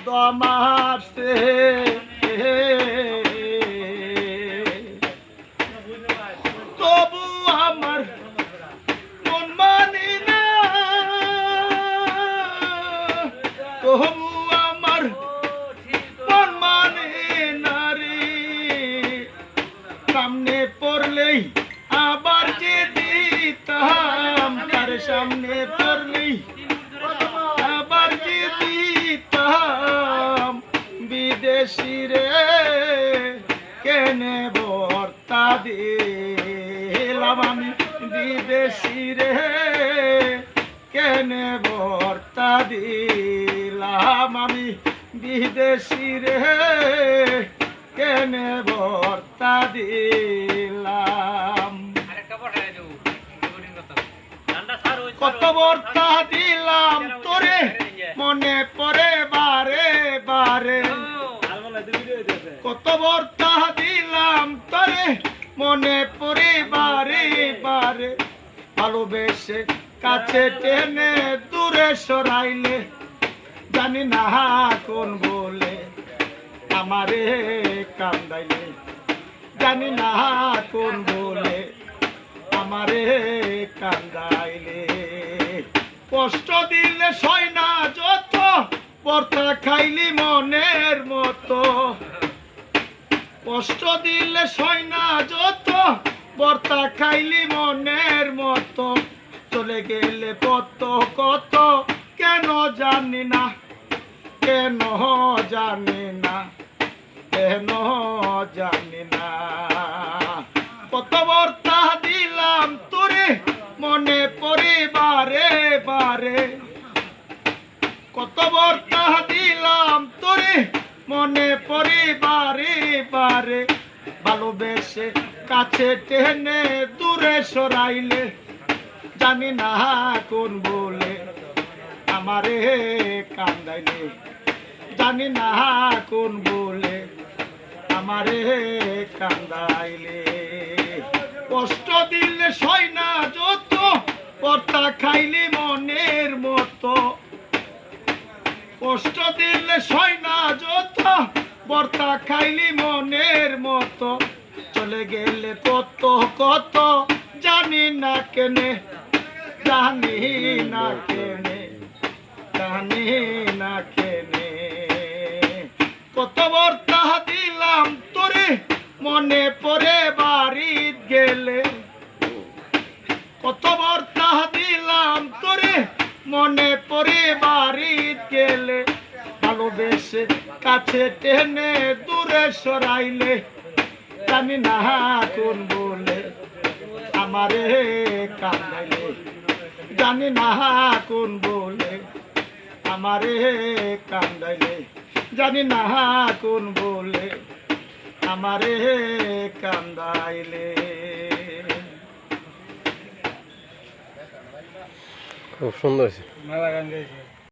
দমাসে তবু আমার মন মানে না, তবু আমার মন মানে না রে। সামনে পড়লেই আবার যে দিতাম, তার সামনে পড়লেই আবার যে দিতাম। বিদেশি রে কেনে ভর্তা দিলাম আমি, বিদেশি রে কেনে ভর্তা দিলাম আমি, বিদেশি রে কেনে ভর্তা দিলাম। কত ভর্তা দিলাম তোরে মনে পড়ে বারে বারে, কত ভর্তা দিলাম তোরে মনে পড়ে বারে বারে। ভালোবেসে কাছে টেনে দূরে সরাইলে, জানি না কোন বলে আমারে কান্দাইলে, জানি না কোন বলে আমারে কান্দাইলে। কষ্ট দিলে সয় না যত, ভর্তা খাইলি মনের মতো। কষ্ট দিলে সয় না যত, ভর্তা খাইলি মনের মতো। চলে গেলে কত কত কেন জানি না, কেন জানি না, কেন জানি না। কত ভর্তা দিলাম তোরে মনে পড়ে বারে বারে, কত ভর্তা দিলাম তোরে মনে পড়ে বারে বারে। ভালোবেসে কাছে টেনে দূরে সরাইলে, জানি না কোন বলে আমারে কান্দাইলে, জানি না কোন বলে আমারে কান্দাইলে। কষ্ট দিলে সয় না যত, ভর্তা খাইলি মনের মতো। কষ্ট দিলে সয় না যত, ভর্তা খাইলি মনের মতো। চলে গেলে কত কত জানি না কেনে, জানি না কেনে, জানি না কেনে। কত ভর্তা দিলাম তোরে মনে পড়ে বাড়িত গেলে, কত ভর্তা দিলাম তোরে মনে পড়ে বাড়িত গেলে। ভালোবেসে কাছে টেনে দূরে সরাইলে, জানি না কোন বলে আমারে কান্দাইলে, জানি না কোন বলে আমারে কান্দাইলে, জানি না কোন বলে আমারে কান্দাইলে। খুব সুন্দর। মেলা গান গাইছে।